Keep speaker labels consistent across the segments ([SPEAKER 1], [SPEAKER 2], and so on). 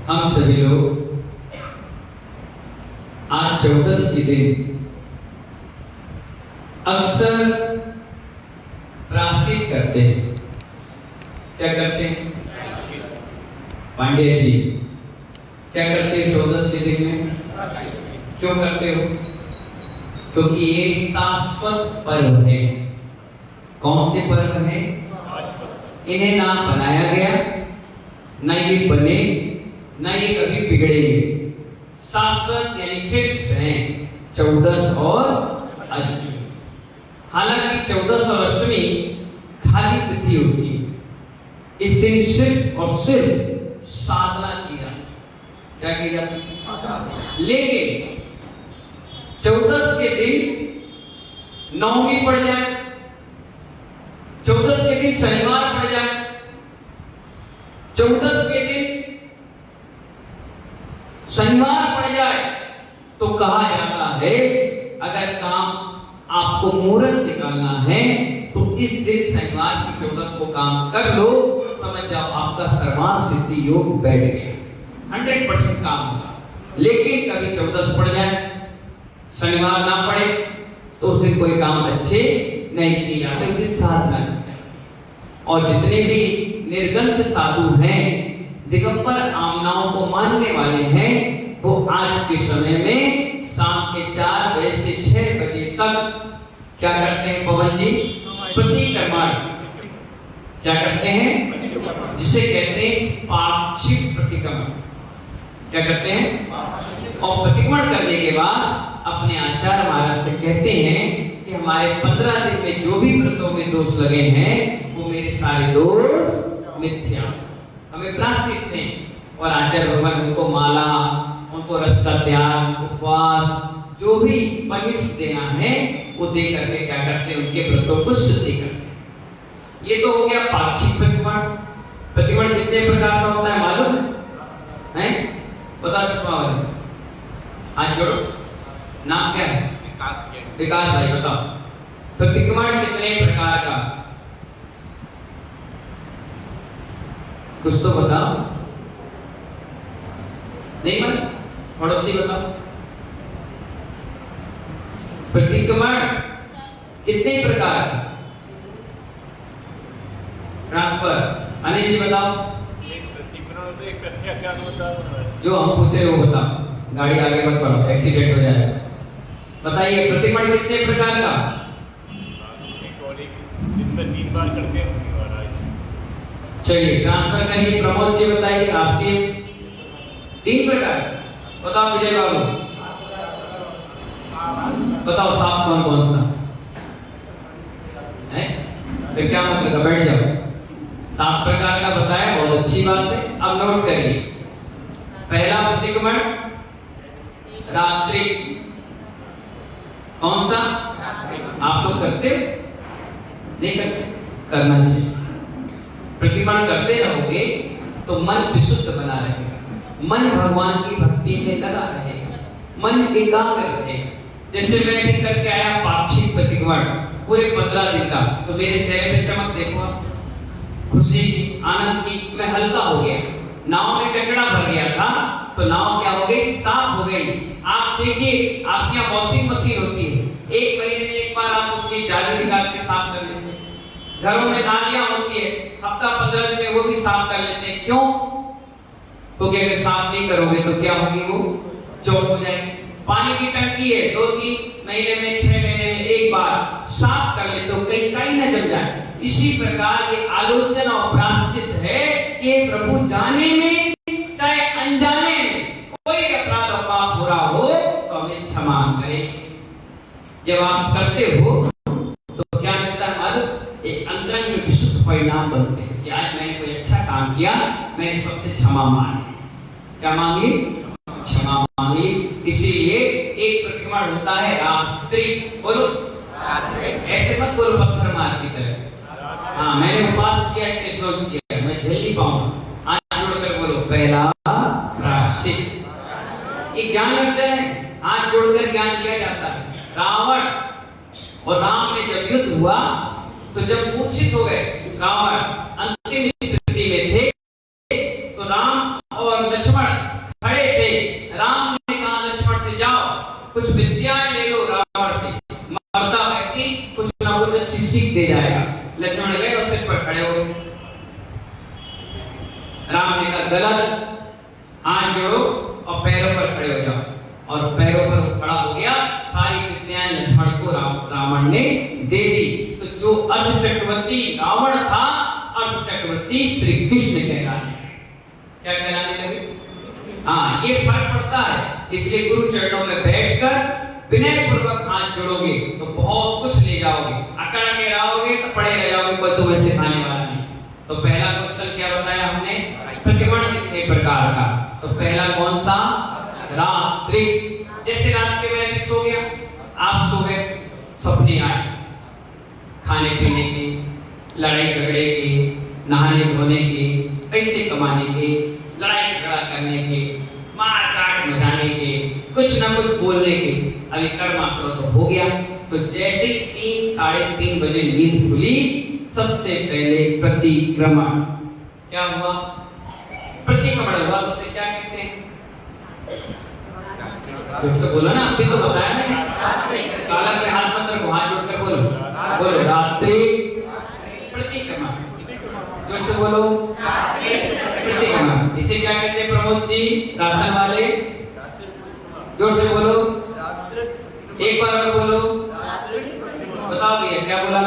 [SPEAKER 1] हम सभी लोग आज 14 के दिन अक्सर प्रायश्चित करते हैं। क्या करते हैं पांडे जी? क्या करते हैं 14 के दिन में? क्यों करते हो? क्योंकि ये शाश्वत पर्व है। कौन से पर्व है? इन्हें ना बनाया गया, ना ये बने, ना ये कभी बिगड़ेंगे। शाश्वत यानी फिक्स है 14 और अष्टमी। हालांकि 14 और अष्टमी खाली तिथि होती है। इस दिन सिर्फ और सिर्फ साधना की जाती है। क्या की जाती है? लेकिन 14 के दिन नवमी पड़ जाए, 14 के दिन शनिवार पड़ जाए, 14 के दिन शनिवार पड़ जाए, तो कहा जाता है अगर काम आपको मुहूर्त निकालना है तो इस दिन शनिवार की 14 को काम कर लो, समझ जाओ आपका सर्वार्थ सिद्धि योग बैठ गया, 100% काम होगा। लेकिन कभी 14 पड़ जाए, शनिवार ना पड़े, तो उस दिन कोई काम अच्छे नहीं किए जाते, उस दिन साधना की जाती। और जितने भी निर्गंत साधु हैं, दिगंबर आमनाओं को मानने वाले हैं, वो आज के समय में शाम के 4 बजे से 6 बजे तक क्या करते हैं पवन जी? प्रतिक्रमण। क्या करते हैं? जिसे कहते हैं पाक्षिक प्रतिक्रमण। क्या करते हैं? और प्रतिक्रमण करने के बाद अपने आचार्य महाराज से कहते हैं कि हमारे 15 दिन में जो भी व्रतों में दोष लगे हैं वो मेरे सारे दोष मिथ्या, हमें प्रायश्चित दें। और आचार्य भगवान उनको माला, उनको रस का त्याग, उपवास, जो भी पनिश देना है वो दे करके क्या करते हैं? उनके व्रतों को शुद्धि करते हैं। ये तो हो गया पाक्षिक प्रतिक्रमण। प्रतिक्रमण कितने प्रकार का होता है मालूम है? बताओ चश्मा वाले, हाथ जोड़ो। नाम क्या है? विकास भाई बताओ, प्रतिक्रमण कितने प्रकार का? कुछ तो बताओ। नहीं मन पड़ोसी बताओ, प्रतिक्रमण कितने प्रकार? ट्रांसफर। अनिल जी बताओ। जो हम पूछे वो बताओ, गाड़ी आगे मत बढ़ाओ, एक्सीडेंट हो जाएगा। बताइए प्रतिक्रमण कितने प्रकार का? दिन में 3 बार करते हैं। चलिए ट्रांसफर करिए। प्रमोद जी बताइए। आसिफ 3 प्रकार। बताओ विजय बाबू, बताओ साफ कौन कौन सा है? फिर क्या मतलब? बैठ जाओ। 7 प्रकार का बताया, बहुत अच्छी बात है। अब नोट करिए। पहला प्रतिक्रमण रात्रि। कौन सा? आप लोग करते नहीं करते? करना चाहिए। प्रतिक्रमण करते रहोगे तो मन विशुद्ध बना रहेगा, मन भगवान की भक्ति में लगा रहेगा, मन एकाग्र रहेगा। जैसे मैं भी करके आया पाक्षिक प्रतिक्रमण पूरे 15 दिन का, तो मेरे चेहरे पे चमक देखो, खुशी की, आनंद की। मैं हल्का हो गया। नाव में कचरा भर गया था तो नाव क्या हो गई? साफ हो गई। आप देखिए, आपके यहाँ वॉशिंग मशीन होती है, 1 महीने में एक बार आप उसकी जाली निकाल के साफ कर लेते हैं। घरों में नालियां होती है, हफ्ता 15 दिन में वो भी साफ कर लेते हैं। क्यों? क्योंकि अगर साफ नहीं करोगे तो क्या होगी? वो चौक हो जाएगी। पानी की टंकी है, 2-3 महीने में, 6 महीने में एक बार साफ कर ले तो कहीं कहीं न जम जाए। इसी प्रकार ये आलोचना और प्रायश्चित है कि प्रभु जाने में चाहे अनजाने में कोई अपराध और पाप बुरा हो तो हमें क्षमा करे। जब आप करते हो तो क्या मिलता है मालूम? एक अंतरंग में विशुद्ध परिणाम बनते हैं कि आज मैंने कोई अच्छा काम किया, मैंने सबसे क्षमा मांगी। क्या मांगी? क्षमा मांगी। इसीलिए एक प्रतिक्रमण होता है रात्रि। बोलो ऐसे मत बोलो पत्थर मार की तरह। हाँ, मैंने उपवास किया, किस रोज किया, मैं झेल नहीं पाऊंगा। हाथ जोड़कर बोलो पहला प्रायश्चित। ये ज्ञान अर्जन है, हाथ जोड़कर ज्ञान लिया जाता है। रावण और राम में जब युद्ध हुआ तो जब मूर्छित हो गए रावण, अंतिम स्थिति में थे, तो राम और लक्ष्मण अच्छी सीख दे जाएगा। लक्ष्मण गए और सिर पर खड़े हो गए। राम ने कहा गलत, हाथ जोड़ो और पैरों पर खड़े हो जाओ। और पैरों पर वो खड़ा हो गया। सारी विद्याएं लक्ष्मण को रावण ने दे दी। तो जो अर्ध चक्रवर्ती रावण था, अर्ध चक्रवर्ती श्री कृष्ण कहलाने लगे। क्या कहलाने लगे? हाँ, ये फर्क पड़ता है। इसलिए गुरु चरणों में बैठकर विनय पूर्वक हाथ जोड़ोगे तो बहुत कुछ ले जाओगे। अकड़ के रहोगे तो पड़े रह जाओगे, कोई तुम्हें सिखाने वाला नहीं। तो पहला क्वेश्चन क्या बताया हमने? प्रतिमण कितने प्रकार का? तो पहला कौन सा? रात्रि। जैसे रात के मैं भी सो गया, आप सो गए, सपने आए खाने पीने के, लड़ाई झगड़े के, नहाने धोने के, पैसे कमाने के, लड़ाई झगड़ा करने के, मार काट मचाने के, कुछ ना कुछ बोलने के। अभी कर्माशय तो हो गया। तो जैसे 3 साढ़े 3 बजे नींद खुली, सबसे पहले प्रतिक्रमण। क्या हुआ? प्रतिक्रमण हुआ। तो उसे क्या कहते हैं? तो बोलो ना, अभी तो बताया मैंने। कालर में हाथ मत रखो, हाथ जोड़कर बोलो। बोलो रात्रि प्रतिक्रमण। जोर से बोलो प्रतिक्रमण। इसे क्या कहते हैं प्रमोद जी, राशन वाले? जोर से बोलो, एक बार और बोलो। बताओ भैया क्या बोला?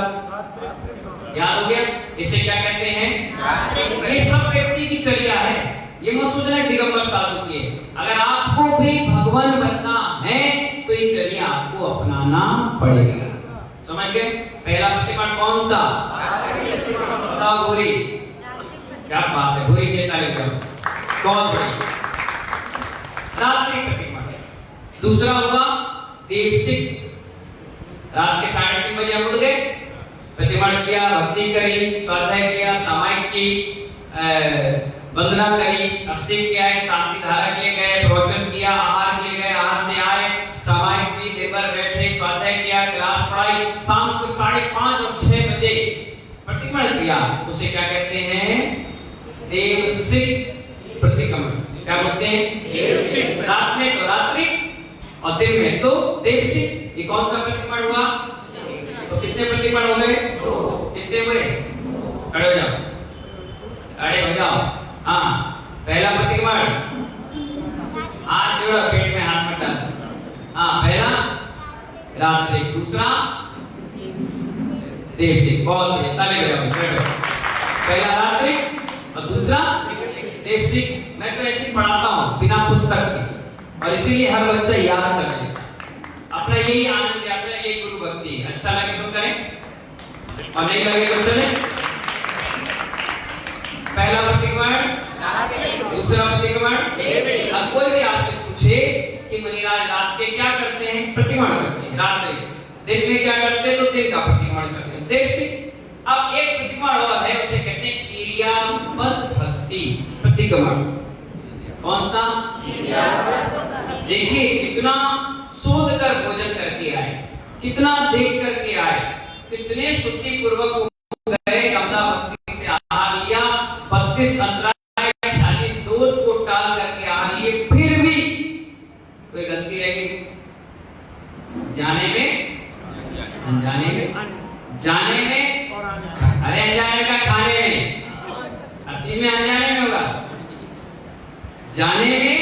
[SPEAKER 1] याद हो गया? इसे क्या कहते हैं? ये सब व्यक्ति की चर्या है। ये मत सोचना दिगंबर साधु की है। अगर आपको भी भगवान बनना है तो ये चर्या आपको अपनाना पड़ेगा। समझ गए? पहला प्रतिक्रमण कौन सा? बताओ भूरी। क्या बात है, भूरी के तारीफ करो। कौन बड़ी? रात्रि प्रतिक्रमण। दूसरा हुआ देवसिक। रात के 3:30 बजे हम उठ गए, प्रतिक्रमण किया, भक्ति करी, स्वाध्याय किया, सामायिक की, वंदना करी, अभिषेक किया है, शांति धारा किए गए, प्रवचन किया, आहार किए गए, आहार से आए, सामायिक की, देर भर बैठे, स्वाध्याय किया, क्लास पढ़ाई, शाम को 5:30 और 6 बजे प्रतिक्रमण किया। उसे क्या कहते हैं? देवसिक प्रतिक्रमण। क्या बोलते हैं? देवसिक। रात में तो रात्रि और दिन में तो देवसिक। ये कौन सा प्रतिक्रमण हुआ? तो कितने प्रतिक्रमण हो गए? 2। कितने हुए? खड़े हो जाओ, खड़े हो जाओ। हाँ, पहला प्रतिक्रमण, हाथ जोड़ो, पेट में हाथ मत डालो। हाँ, पहला रात्रि, दूसरा देवसिक। बहुत बढ़िया, ताली बजाओ। पहला रात्रि और दूसरा देवसिक। मैं तो ऐसे ही पढ़ाता हूँ बिना पुस्तक के, और इसीलिए हर बच्चा याद कर ले। अपना यही आनंद है, अपना यही गुरु भक्ति है। अच्छा लगे तो करें और नहीं लगे तो चले। पहला प्रतिक्रमण, दूसरा प्रतिक्रमण। अब कोई भी आपसे पूछे कि मुनिराज रात के क्या करते हैं? प्रतिक्रमण करते हैं। रात में, दिन में क्या करते हैं? तो दिन का प्रतिक्रमण करते हैं, देवसिक। अब एक प्रतिक्रमण और है, उसे कहते हैं इरियापद भक्ति प्रतिक्रमण। कौन सा? देखिए कितना शोध कर भोजन करके आए, कितना देख करके आए, कितने शुद्धि पूर्वक गए, गंगा भक्ति से आहार लिया, 32 अंतराय 40 दोष को टाल करके आहार लिए, फिर भी कोई गलती रह गई? जाने में, अनजाने में, जाने में, अरे अनजाने का खाने में, अच्छी में अनजाने में होगा। जाने में,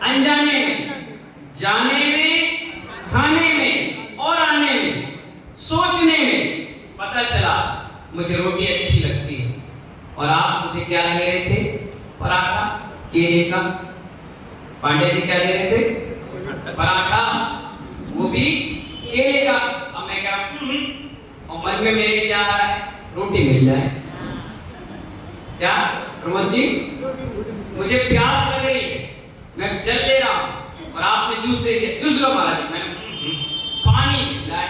[SPEAKER 1] अनजाने में, जाने में, खाने में और आने में, सोचने में पता चला मुझे रोटी अच्छी लगती है और आप मुझे क्या दे रहे थे? पराठा, केले का। पांडे जी क्या दे रहे थे? पराठा, वो भी केले का। अब मैं क्या, और मन में मेरे क्या आ रहा है? रोटी मिल जाए। क्या प्रमोद जी? मुझे प्यास लग रही है, मैं जल ले रहा हूं और आपने जूस दे दिया, जूस लो महाराज। मैंने पानी मिल जाए।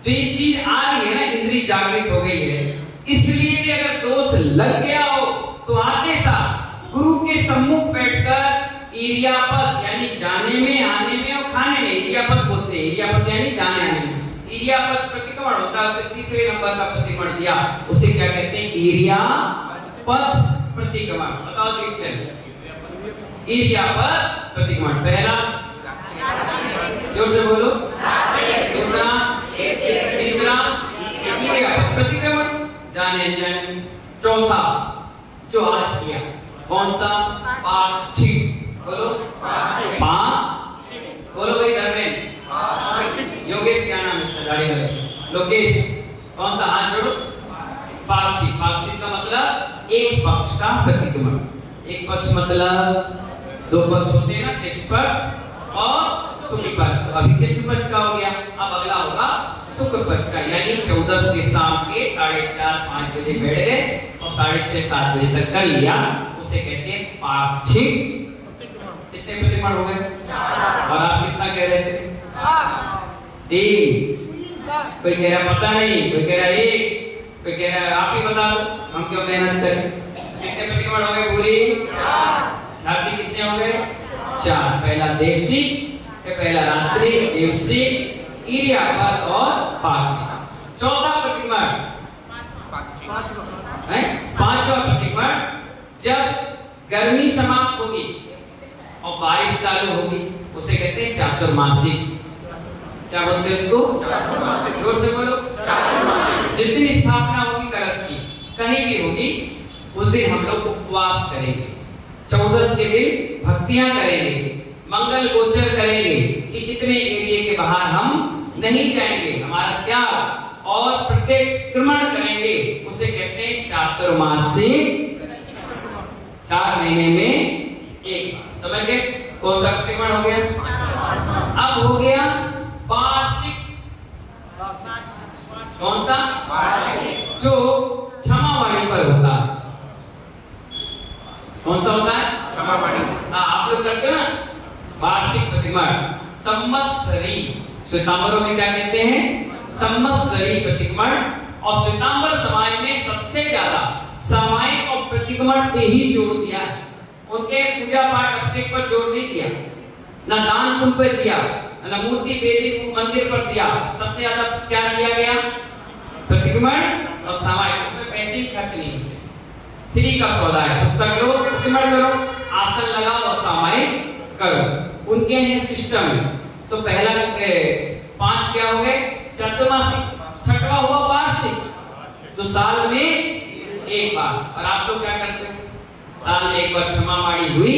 [SPEAKER 1] तो ये चीज आ रही है ना, इंद्री जागृत हो गई है। इसलिए भी अगर दोष लग गया हो तो आते साथ गुरु के सम्मुख बैठकर इरियापद यानी जाने में, आने में और खाने में, इरियापद बोलते हैं। इरियापद यानी जाने आने में। इरियापद प्रतिक्रमण होता है, उसे तीसरे नंबर का प्रतिक्रमण दिया, उसे क्या कहते हैं? इरियापद प्रतिक्रमण। बताओ दीपचंद, इरियापद प्रतिक्रमण। पहला, जोर से बोलो। दूसरा, तीसरा, प्रतिक्रमण जाने जाने। चौथा जो आज किया कौन सा? पाक्षिक। बोलो बोलो भाई धर्मेंद्र। योगेश क्या नाम है इसका? दाढ़ी वाले लोकेश। कौन सा? हाथ जोड़ो। पाक्षिक। पाक्षिक का मतलब एक पक्ष का प्रतिक्रमण। एक पक्ष मतलब दो पक्ष होते हैं ना, निष्पक्ष और शुक्ल पक्ष। तो अभी किस पक्ष का हो गया? अब अगला होगा शुक्ल पक्ष का, यानी 14 के शाम के 4:30-5 बजे बैठ गए और 6:30-7 बजे तक कर लिया, उसे कहते हैं पाक्षिक। कितने प्रतिक्रमण हो गए? और आप कितना कह रहे थे? 3। कोई कह रहा पता नहीं, कोई कह रहा 1, कोई कह रहा आप ही बता दो, हम क्यों मेहनत करें। कितने प्रतिक्रमण हो गए? पूरी 4। कितने हो गए? 4। पहला देशिक, पहला रात्रि, दिवसिक, इर्यापद और पाक्षिक। चौथा प्रतिक्रमण पांचवा प्रतिक्रमण जब गर्मी समाप्त होगी और बारिश चालू होगी, उसे कहते हैं चातुर्मासिक। क्या बोलते हैं उसको? जोर से बोलो। जिस दिन स्थापना होगी कलश की, कहीं भी होगी, उस दिन हम लोग उपवास करेंगे। 14 के दिन भक्तियां करेंगे, मंगल गोचर करेंगे कि इतने एरिया के बाहर हम नहीं जाएंगे, हमारा त्याग और प्रतिक्रमण करेंगे, उसे कहते हैं चातुर्मासिक। 4 महीने में एक बार। समझ गए? कौन सा प्रतिक्रमण हो गया? अब हो गया वार्षिक। कौन सा? जो क्षमावाणी पर होता है। कौन सा होता है? क्षमावाणी। आप लोग करते हो ना वार्षिक प्रतिक्रमण। संवत्सरी, श्वेतांबरों में क्या कहते हैं? संवत्सरी प्रतिक्रमण। और श्वेतांबर समाज में सबसे ज्यादा सामायिक और प्रतिक्रमण पे ही जोर दिया है। उनके पूजा पाठ अभिषेक पर जोर नहीं दिया, ना दान पुण्य पर दिया, ना मूर्ति वेदी मंदिर पर दिया। सबसे ज्यादा क्या दिया गया? प्रतिक्रमण और सामायिक। उसमें पैसे ही खर्च नहीं होते, फ्री का सौदा है। पुस्तक लो, प्रतिक्रमण करो, आसन लगाओ और सामायिक करो। उनके यहाँ सिस्टम है। तो पहला 5 क्या हो गए? चातुर्मासिक। छठवा हुआ वार्षिक, जो साल में एक बार। और आप लोग क्या करते हो? साल में एक बार क्षमावाणी हुई,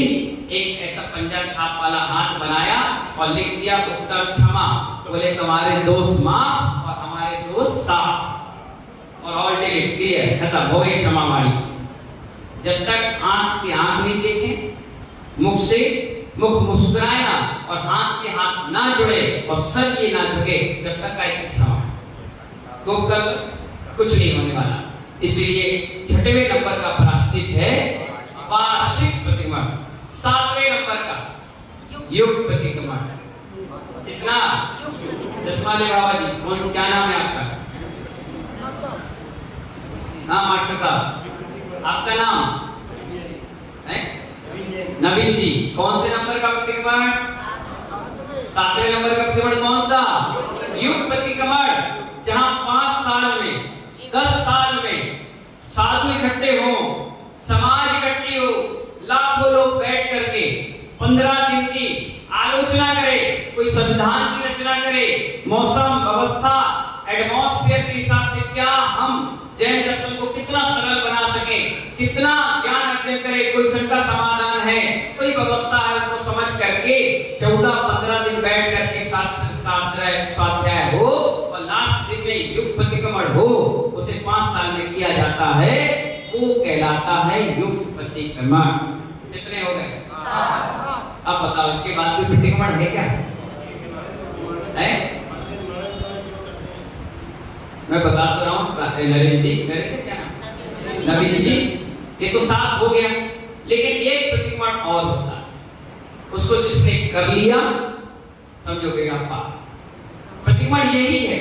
[SPEAKER 1] एक ऐसा पंजा छाप वाला हाथ बनाया और लिख दिया उत्तर क्षमा। बोले तुम्हारे दोष माफ और हमारे दोष साफ, और ऑल डिलीट, क्लियर, खत्म हो गई क्षमावाणी। जब तक आंख से आंख नहीं देखे, मुख से मुख मुस्कुराए ना और हाथ के हाथ ना जुड़े और सर ये ना झुके, जब तक का एक क्षमा तो कल कुछ नहीं होने वाला। इसलिए 6वें नंबर का प्रायश्चित है वार्षिक प्रतिक्रमण। 7वें नंबर का युग प्रतिक्रमण। कितना? चश्मा ले बाबा जी। कौन सा, क्या नाम है आपका? हाँ मास्टर साहब, आपका नाम है? नवीन जी। कौन से नंबर का प्रतिक्रमण? 7वें नंबर का प्रतिक्रमण कौन सा? युग प्रतिक्रमण। जहां 5 साल में, 10 साल में साधु इकट्ठे हो, समाज इकट्ठी हो, लाखों लोग बैठ करके 15 दिन की आलोचना करे, कोई संविधान की रचना करे, मौसम व्यवस्था एटमॉस्फेयर के हिसाब से क्या हम जैन दर्शन को कितना सरल बना सके, कितना ज्ञान अर्जन करे, कोई शंका समाधान है, कोई व्यवस्था है, उसको समझ करके 14-15 दिन बैठ करके स्वाध्याय हो और लास्ट दिन में युग प्रतिक्रमण हो, उसे 5 साल में किया जाता है, वो कहलाता है युग प्रतिक्रमण। कितने हो गए? अब बताओ इसके बाद कोई प्रतिक्रमण है क्या? है? मैं बता तो रहा हूँ नरेंद्र जी, क्या नवीन जी, ये तो 7 हो गया, लेकिन एक प्रतिक्रमण और होता है, उसको जिसने कर लिया समझोगे आप। प्रतिक्रमण यही है,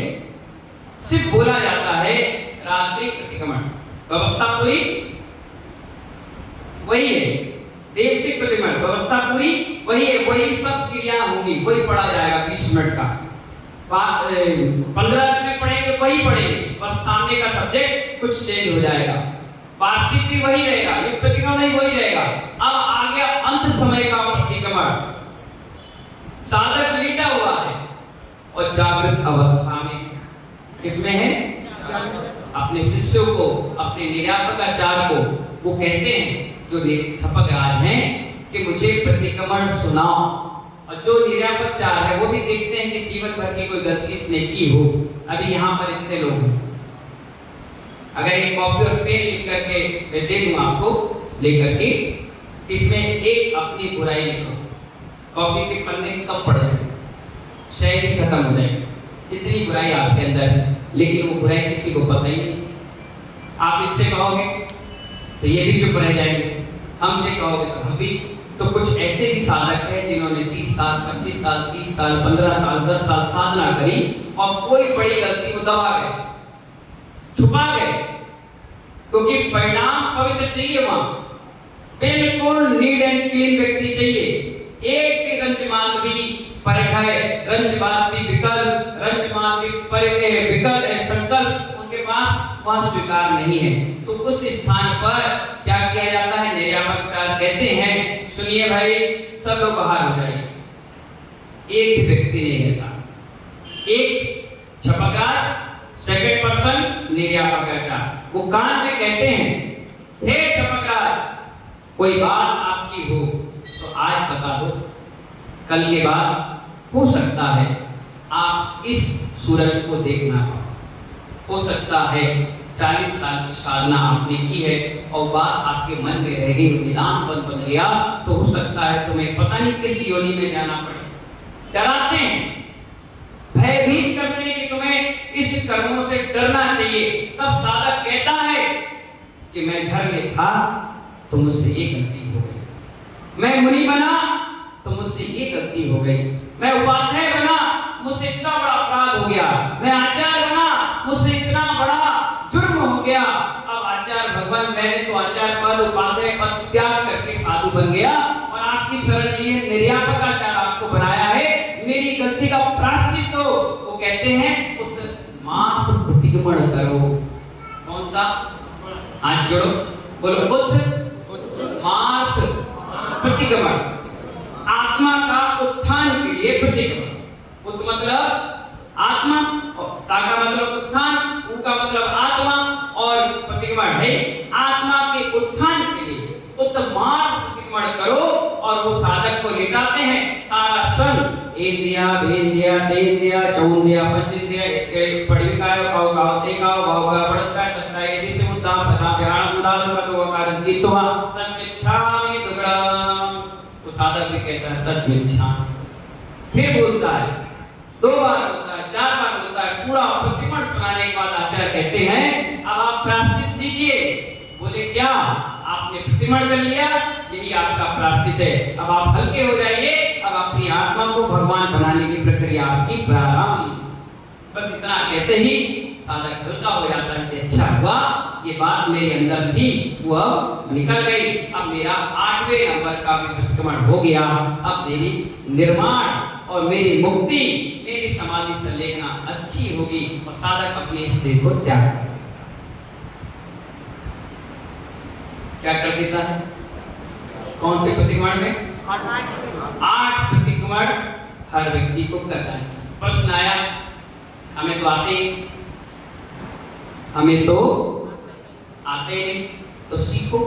[SPEAKER 1] सिर्फ बोला जाता है रात्रि प्रतिक्रमण। व्यवस्था पूरी वही है। देवसिक प्रतिक्रमण व्यवस्था पूरी वही है, वही सब क्रिया होंगी, वही पढ़ा जाएगा 20 मिनट का। 15 दिन में पढ़ेंगे वही पढ़ेंगे, बस सामने का सब्जेक्ट कुछ चेंज हो जाएगा। वार्षिक भी वही रहेगा, युग प्रतिक्रमण भी वही रहेगा। अब आ गया अंत समय का प्रतिक्रमण। साधक लेटा हुआ है और जागृत अवस्था में, किसमें है? अपने शिष्यों को, अपने निर्यापकाचार्य को वो कहते हैं, जो छपकराज हैं, कि मुझे प्रतिक्रमण सुनाओ। और जो निर्यापकाचार्य है वो भी देखते हैं कि जीवन भर की कोई गलती इसने की हो। अभी यहाँ पर इतने लोग हैं, अगर एक कॉपी और पेन लिख करके मैं दे दूं आपको लेकर के, इसमें एक अपनी बुराई लिखो, कॉपी के पन्ने कब पड़ जाएंगे, शायरी खत्म हो जाएगी, इतनी बुराई आपके अंदर है, लेकिन वो बुराई किसी को पता ही नहीं। आप इससे कहोगे तो ये भी चुप रह जाएंगे, हमसे कहोगे तो हम भी। तो कुछ ऐसे भी साधक हैं जिन्होंने 30 साल, 25 साल, 30 साल, 15 साल, 10 साल साधना करी और कोई बड़ी गलती को दबा गए, छुपा गए, क्योंकि परिणाम पवित्र चाहिए वहां, बिल्कुल नीट एंड क्लीन व्यक्ति चाहिए। एक भी रंचमात भी परखाए, रंचमात भी रंचमात भी परखे विकल है संकल्प उनके पास वहां स्वीकार नहीं है। तो उस स्थान पर क्या किया जाता है, निर्यापकाचार्य कहते हैं, सुनिए भाई, सब लोग बाहर हो जाइए, एक भी व्यक्ति नहीं रहता। एक छपकराज, सेकंड पर्सन निर्यापकाचार्य, वो कान में कहते हैं, हे छपकराज, कोई बात आपकी हो तो आज बता दो, कल के बाद हो सकता है आप इस सूरज को देखना पाओ, हो सकता है 40 साल की साधना आपने की है और बात आपके मन में रह गई, निदान बन गया, तो हो सकता है तुम्हें पता नहीं किस योनि में जाना पड़े। डराते हैं, भयभीत करते हैं कि तुम्हें इस कर्मों से डरना चाहिए। तब साधक कहता है कि मैं घर में था तो मुझसे ये गलती हो गई, मैं मुनि बना तो मुझसे ये गलती हो गई, मैं उपाध्याय बना मुझसे इतना बड़ा अपराध हो गया, मैं आचार्य बना मुझसे इतना बड़ा जुर्म हो गया। अब आचार्य भगवान, मैंने तो आचार्य पद, उपाध्याय पद त्याग करके साधु बन गया और आपकी शरण लिए निर्यापकाचार्य आपको बनाया है, मेरी गलती का प्रायश्चित दो। वो कहते हैं मात्र प्रतिक्रमण करो। कौन सा? हाथ जोड़ो, बोलो मार्थ प्रतिक्रमण, आत्मा का उत्थान के लिए प्रतिक्रमण। उत मतलब आत्मा, ता का मतलब उत्थान, उ का मतलब आत्मा और प्रतिक्रमण है आत्मा के उत्थान के लिए। उत्तमार्ग प्रतिक्रमण करो और वो साधक को लेटाते हैं। सारा सन इंद्रिया, भेंद्रिया, तेंद्रिया, चौंद्रिया, पंचेंद्रिया, पढ़विकाय, भावकावतेका, भावका, पढ़तका, तस्का यदि से मुद्दा पता ध्यान उदाहरण का तो कारण कित्वा तस्मिच्छामि दुग्धम। वो साधक भी कहता है तस्मिच्छामि, फिर बोलता है, 2 बार बोलता है, 4 बार बोलता है, पूरा प्रतिक्रमण सुनाने के बाद आचार्य कहते हैं अब आप प्रायश्चित दीजिए। बोले क्या? आपने प्रतिक्रमण कर लिया, यही आपका प्रायश्चित है, अब आप हल्के हो जाइए, अब अपनी आत्मा को भगवान बनाने की प्रक्रिया आपकी प्रारंभ। बस इतना कहते ही साधक हल्का हो जाता है कि अच्छा हुआ, ये बात मेरे अंदर थी वो अब निकल गई, अब मेरा 8वें नंबर का भी प्रतिक्रमण हो गया, अब मेरी निर्माण और मेरी मुक्ति, मेरी समाधि संलेखना अच्छी होगी। और साधक अपने इस देह को त्याग कर क्या कर देता है? कौन से प्रतिक्रमण में? 8 प्रतिक्रमण हर व्यक्ति को करना चाहिए। प्रश्न आया, हमें तो आते हैं, तो सीखो।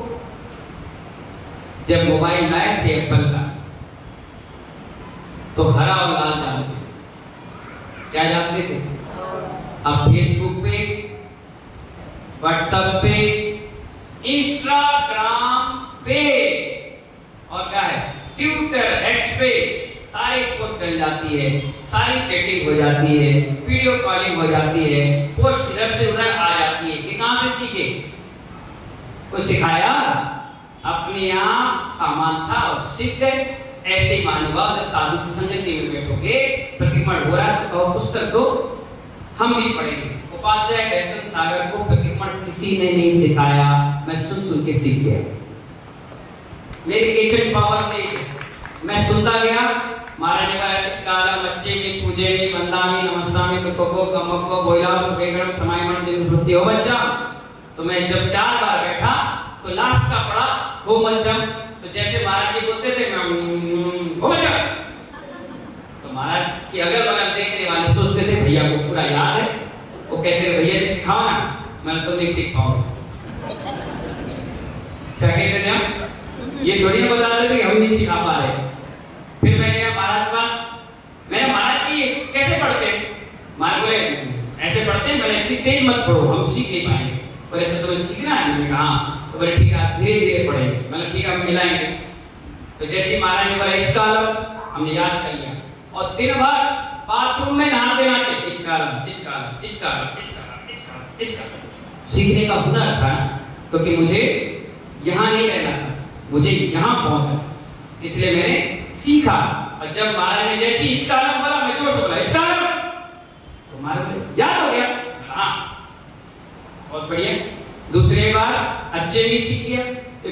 [SPEAKER 1] जब मोबाइल लाए थे एप्पल का, तो हरा और लाल जानते थे, क्या जानते थे? अब फेसबुक पे, व्हाट्सएप पे, इंस्टाग्राम पे और क्या है, ट्विटर, एक्स पे सारी पोस्ट कर जाती है, सारी चैटिंग हो जाती है, वीडियो कॉलिंग हो जाती है, पोस्ट इधर से उधर आ जाती है। कि कहां से सीखे? कोई सिखाया? अपने आप सामान था और सीख गए। ऐसे ही मानव साधु की संगति में बैठोगे, प्रतिक्रमण हो रहा है तो कहो पुस्तक दो, हम भी पढ़ेंगे। उपाध्याय दर्शन सागर को प्रतिक्रमण किसी ने नहीं सिखाया, मैं सुन के सीख गया। मेरे किचन पावर तेज है, मैं सुनता गया। महाराज ने कहा इचकाला बच्चे में पूजे में बंदा में नमस्सा में तो को कमक को बोला सुबेगरम समायमन दिन श्रुति हो बच्चा। तो मैं जब 4 बार बैठा तो लास्ट का पढ़ा हो बच्चा, तो जैसे महाराज जी बोलते थे मैं हो बच्चा, तो महाराज की अगल बगल देखने वाले सोचते थे भैया को पूरा याद है, वो कहते थे भैया जी सिखाओ ना। मैं तुम नहीं सीख पाओगे। क्या कहते थे हम? ये थोड़ी ना बता रहे थे कि हम नहीं सिखा पा रहे। फिर मैं गया महाराज के पास, मैंने महाराज जी कैसे पढ़ते? महाराज बोले ऐसे पढ़ते हैं, मैंने इतनी तेज मत पढ़ो, हम सीख नहीं पाएंगे। बोले ऐसा तुम्हें सीखना है? मैंने कहा हाँ। तो बोले ठीक है आप धीरे धीरे पढ़ेंगे। मैंने ठीक है हम मिलाएंगे। तो जैसे महाराज ने बोला इचकालम, हमने याद कर लिया और दिन भर बाथरूम में नहाते नहाते इचकालम इचकालम इचकालम इचकालम इचकालम इचकालम सीखने का हुनर था, क्योंकि मुझे यहाँ नहीं रहना था, मुझे यहाँ पहुंचा, इसलिए मैंने सीखा। और जब महाराज ने जैसे इचकालम बोला, मैं जोर से बोला इचकालम, तो महाराज याद हो गया। हाँ बहुत बढ़िया। दूसरे बार अच्छे भी सीख गया,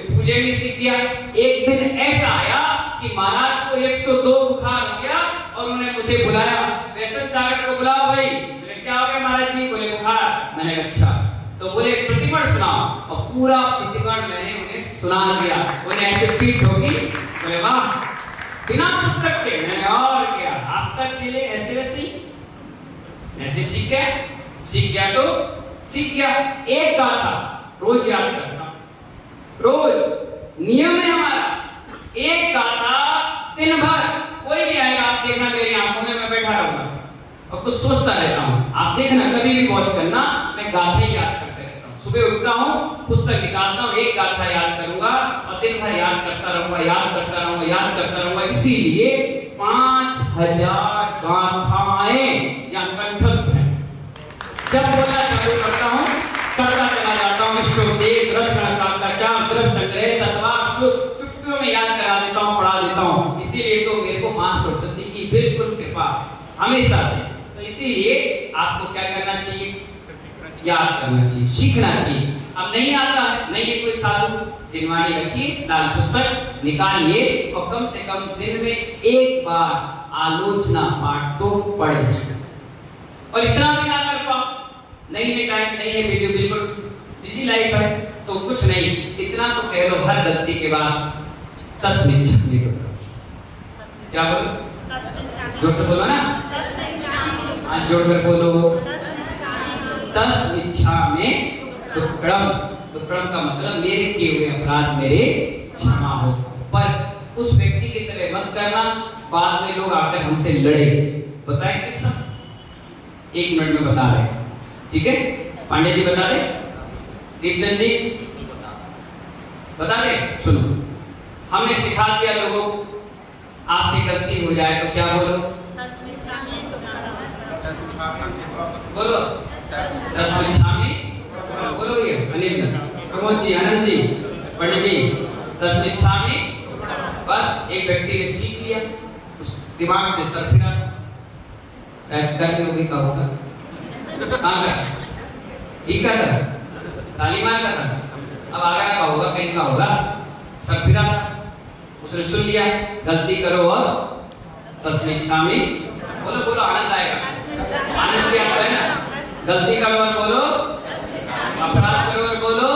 [SPEAKER 1] पूजे भी सीख गया। एक दिन ऐसा आया कि महाराज को 102 बुखार हो गया और उन्होंने मुझे बुलाया, वैष्णव सागर को बुलाओ भाई। बोले क्या हो गया महाराज जी? बोले बुखार। मैंने अच्छा, तो बोले प्रतिमण सुनाओ, और पूरा प्रतिमण मैंने उन्हें सुना दिया। उन्हें ऐसे पीठ होगी, बोले वाह, बिना पुस्तक के। मैंने और क्या, आपका चेले ऐसे वैसे ऐसे सीख गया तो सीख गया। एक गाथा रोज याद करना, रोज नियम है हमारा। एक गाथा दिन भर, कोई भी आएगा आप देखना मेरी आंखों में मैं बैठा रहूंगा और कुछ सोचता रहता हूँ। आप देखना कभी भी वॉच करना, मैं गाथा ही याद करते रहता हूँ। सुबह उठता हूँ, पुस्तक निकालता हूँ, एक गाथा याद करूंगा और दिन भर याद करता रहूंगा, याद करता रहूंगा, याद करता रहूंगा। इसीलिए 5000 गाथाएं या कंठस्थ हैं। जब बोलना चालू करता हूँ, करता चला जाता हूँ। इष्टोपदेश, ग्रंथ शास्त्राचार, द्रव्य संग्रह, तत्वार, चुटकियों में याद करा देता हूँ, पढ़ा देता हूँ। इसीलिए तो मेरे को मां सरस्वती की बिल्कुल कृपा हमेशा से। तो इसीलिए आपको क्या करना चाहिए? याद करना चाहिए, सीखना चाहिए। अब नहीं आता है, नहीं है कोई साधु, जिनवाणी रखिए, लाल पुस्तक निकालिए और कम से कम दिन में एक बार आलोचना पाठ तो पढ़िए। और इतना भी ना कर पाओ, नहीं है टाइम, नहीं है वीडियो, बिल्कुल बिजी लाइफ है, तो कुछ नहीं, इतना तो कह लो हर गलती के बाद 10 मिनट। क्या बोलो? जोर से बोलो ना, हाथ जोड़कर बोलो। 10 इच्छा में दुक्कड़म। दुक्कड़म का मतलब मेरे किए हुए अपराध मेरे क्षमा हो। पर उस व्यक्ति की तरह मत करना, बाद में लोग आकर हमसे लड़े। बताए किस्सा, 1 मिनट में बता रहे, ठीक है? पांडे जी बता दे, दीपचंद जी बता दे। सुनो, हमने सिखा दिया लोगों को, आपसे गलती हो जाए तो क्या बोलो? बोलो 10 इच्छा में। बोलो ये अनिल, प्रमोद जी, आनंद जी, पंडित जी, 10 इच्छा में। बस एक व्यक्ति ने सीख लिया, उस दिमाग से सर फिरा, शायद करनी होगी, कब होगा? कहाँ का? ठीक है था, शालीमार का था, अब आगे का होगा, कहीं का होगा। सर फिरा, उसने सुन लिया, गलती करो और 10 इच्छा में। बोलो बोलो, आनंद आएगा। आनंद क्या है ना, गलती करो और बोलो, अपराध करो और बोलो,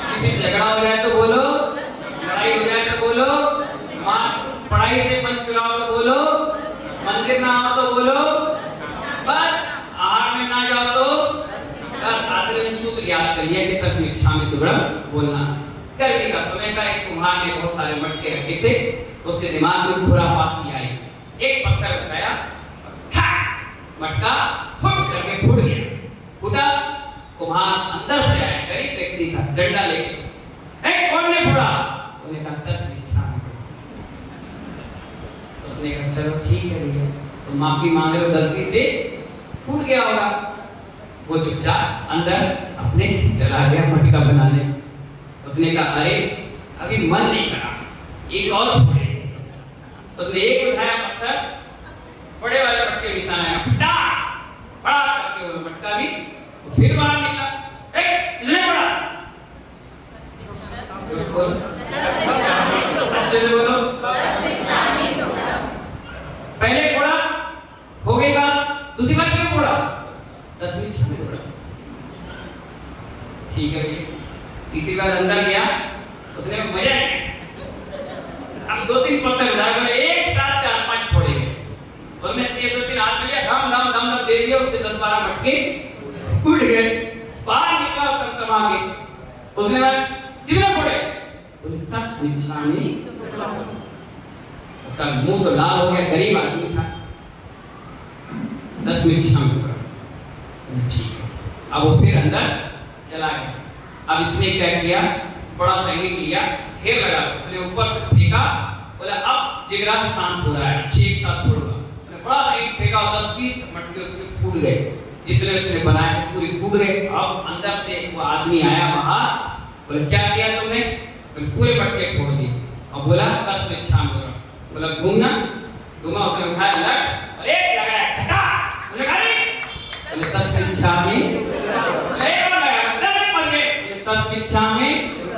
[SPEAKER 1] किसी झगड़ा हो जाए तो बोलो, लड़ाई हो जाए तो बोलो, पढ़ाई से मन चुराओ तो बोलो, मंदिर ना आओ तो बोलो, बस आहार में ना जाओ तो बस। आखिरी सूत्र याद करिए कि 10 इच्छा में दुर्गम बोलना। गर्मी का समय था, एक कुम्हार ने बहुत सारे मटके रखे थे, उसके दिमाग में खुरापाती आई। एक पत्थर उठाया, मटका फुट करके फूट गया। फूटा, कुम्हार अंदर से आया, गरीब व्यक्ति था, डंडा लेके, कौन ने फोड़ा? उन्होंने कहा 10 इच्छा में। उसने कहा चलो ठीक है भैया, तो माफी मांग लो, गलती से फूट गया होगा। वो चुपचाप अंदर अपने चला गया मटका बनाने। उसने कहा अरे अभी मन नहीं करा, एक और फोड़े। उसने एक उठाया पत्थर, बड़े वाले मटके में निशाना फटा, बड़ा करके वो मटका भी फिर बाहर निकला। किसने फोड़ा? अच्छे से बोलो। पहले फोड़ा, हो गई बात, दूसरी बार क्यों फोड़ा? 10 इच्छा में फोड़ा। ठीक है भैया, तीसरी बार अंदर गया, उसने मजा नहीं। अब 2-3 पत्थर उठाए, एक साथ 4-5 फोड़े। उसने 2-3 हाथ में लिया, धम धम धम धम दे दिया, उसके 10-12 मटके उड़ गए। बाहर आगे। उसने बोला किसने फोड़े? बोले तस्मिच्छामि। उसका मुंह तो लाल हो गया, गरीब आदमी था। तस्मिच्छामि, ठीक है। अब वो फिर अंदर चला गया। अब इसने क्या किया, बड़ा सा ईंट लिया, ढेर लगा, उसने ऊपर से फेंका, बोला अब जिगरा शांत हो रहा है, अच्छे एक साथ फोड़ूंगा। बड़ा सा ईंट फेंका, 10-20 मटके उसके फूट गए, जितने उसने बनाए थे पूरे फूट गए। अब अंदर से वो आदमी आया बाहर, बोला क्या किया तुमने? पूरे मटके फोड़ दिए। अब बोला तस्मिच्छामि, बोला घूमना, घुमा, उसने उठाया लट और एक लगाया खटा, बोले तस्मिच्छामि, तस्मिच्छामि,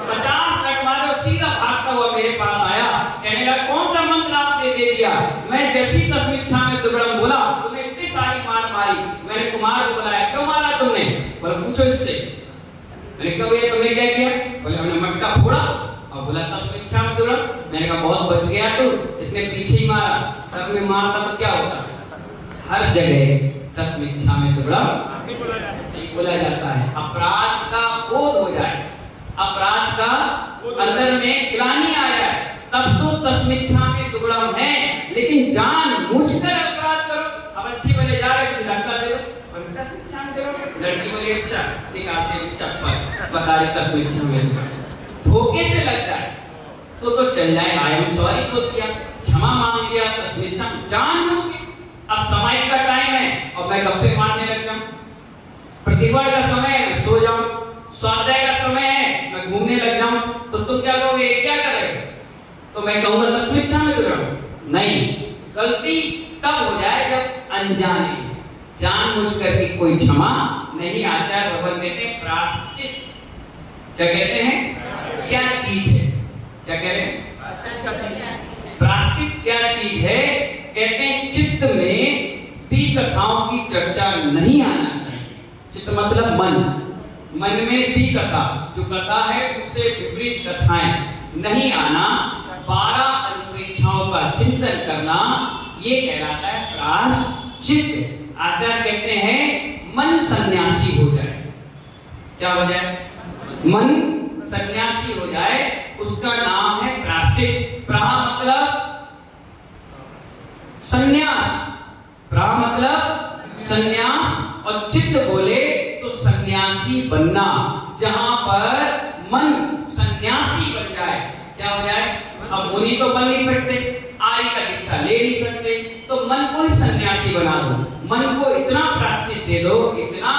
[SPEAKER 1] 50 लट मारे, सीधा भागता हुआ मेरे पास आया, कहने लगा कौन सा मंत्र आपने दे दिया? मैं जैसी तस्मिच्छामि दुग्धम बोला, उसने इतनी सारी मार मारी। मैंने कुमार को बुलाया, क्यों मारा तुमने? बोला पूछो इससे। मैंने कहा भैया तुमने क्या किया? बोले हमने मटका फोड़ा और बोला तस्मिच्छामि दुग्धम। मैंने कहा बहुत बच गया तू, इसने पीछे ही मारा, सर में मारता तो क्या होता? हर जगह तस्मिच्छामि दुग्धम बोला जाता है। अपराध का बोध हो जाए, अपराध का अंदर में गिलानी आ जाए, तब तो तस्मिच्छामि दुग्धम है। लेकिन जानबूझकर अपराध करो, अब अच्छी बने जा रहे हो धक्का दे दो, तस्मिच्छामि दुग्धम। लड़की बोली अच्छा, निकालते चप्पल, बता रहे तस्मिच्छामि दुग्धम। धोखे से लग जाए तो चल जाए, आई एम सॉरी तो दिया, क्षमा मांग लिया, तस्मिच्छामि। जानबूझ के अब समय का टाइम है और मैं गप्पे मारने लग जाऊं, प्रतिवाद का समय है मैं सो जाऊं, स्वाध्याय का समय है मैं घूमने लग जाऊं, तो तुम क्या कहोगे? क्या कर रहे हो? तो मैं कहूंगा तस्मिच्छामि दुग्धम। नहीं, गलती तब हो जाए जब अनजाने, जानबूझकर भी कोई क्षमा नहीं। आचार्य भगवान कहते हैं प्रायश्चित। क्या कहते हैं? क्या चीज है? क्या कह रहे हैं? प्रायश्चित क्या चीज है? कहते हैं चित्त में भी कथाओं की चर्चा नहीं आना चाहिए। चित्त मतलब मन, मन में भी कथा, जो कथा है उससे विपरीत कथाएं नहीं आना, 12 अनुप्रेक्षाओं का चिंतन करना, ये कहलाता है प्रायश्चित। आचार्य कहते हैं मन सन्यासी हो जाए। क्या हो जाए? मन सन्यासी हो जाए, उसका नाम है प्रायश्चित। प्राह मतलब सन्यास, प्राह मतलब सन्यास, और चित्त बोले तो सन्यासी बनना, जहां पर मन सन्यासी बन जाए। क्या हो जाए? अब मुनि तो बन नहीं सकते, आर्य का दीक्षा ले नहीं सकते, तो मन को ही सन्यासी बना दो। मन को इतना प्रायश्चित दे दो, इतना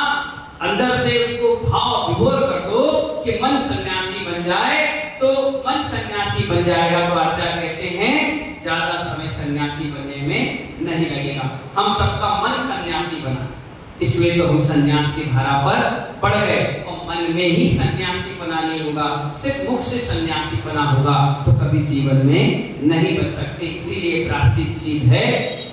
[SPEAKER 1] अंदर से उसको भाव विभोर कर दो कि मन सन्यासी बन जाए। तो मन सन्यासी बन जाएगा तो आचार्य कहते हैं ज्यादा समय सन्यासी बनने में नहीं लगेगा। हम सबका मन सन्यासी बना, इसलिए तो हम सन्यास की धारा पर पड़ गए, और मन में ही सन्यासी बना नहीं होगा, सिर्फ मुख से सन्यासी बना होगा तो कभी जीवन में नहीं बच सकते। इसीलिए प्रायश्चित चीज है।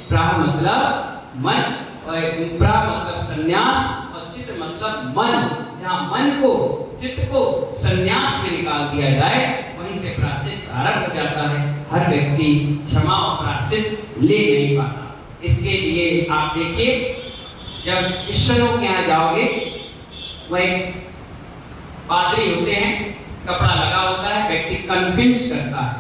[SPEAKER 1] प्राह मतलब मन, और प्राह मतलब सन्यास, और चित्त मतलब मन। जहाँ मन को, चित्त को सन्यास में निकाल दिया जाए, वहीं से प्रायश्चित आरंभ हो जाता है। हर व्यक्ति क्षमा और प्रायश्चित ले नहीं पाता। इसके लिए आप देखिए, जब क्रिश्चियनों के यहाँ जाओगे, वह पादरी होते हैं, कपड़ा लगा होता है, व्यक्ति कन्विंस करता है,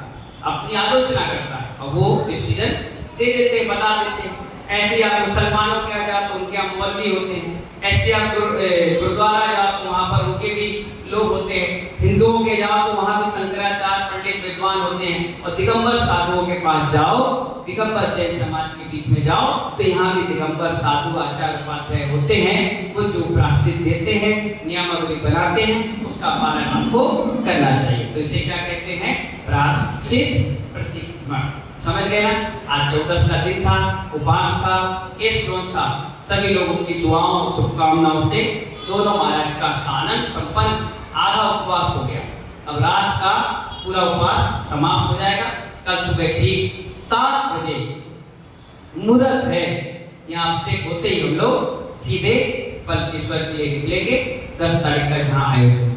[SPEAKER 1] अपनी आलोचना करता है, और वो डिसीजन दे देते हैं, बता देते हैं। ऐसे आप मुसलमानों के यहाँ जाओ तो उनके यहाँ मौलवी होते हैं, ऐसे आप गुरुद्वारा जाओ तो वहाँ पर उनके भी लोग होते हैं, हिंदुओं के जाओ तो वहाँ भी शंकराचार्य पंडित विद्वान होते हैं, और दिगंबर साधुओं के पास जाओ, दिगंबर जैन समाज के बीच में जाओ तो यहाँ भी दिगंबर साधु आचार्य उपाध्याय होते हैं। वो जो प्रायश्चित देते हैं, नियमावली बनाते हैं, उसका पालन आपको करना चाहिए। तो इसे क्या कहते हैं? प्रायश्चित प्रतिक्रमण। समझ गए ना? आज 14 का दिन था, उपवास था, केस रोज था, सभी लोगों की दुआओं शुभकामनाओं से दोनों महाराज का सानंद संपन्न, आधा उपवास हो गया। अब रात का पूरा उपवास समाप्त हो जाएगा। कल सुबह ठीक 7 बजे मुहूर्त है, यहाँ से होते ही हम लोग सीधे फलकेश्वर के लिए निकलेंगे। 10 तारीख तक यहाँ आयोजन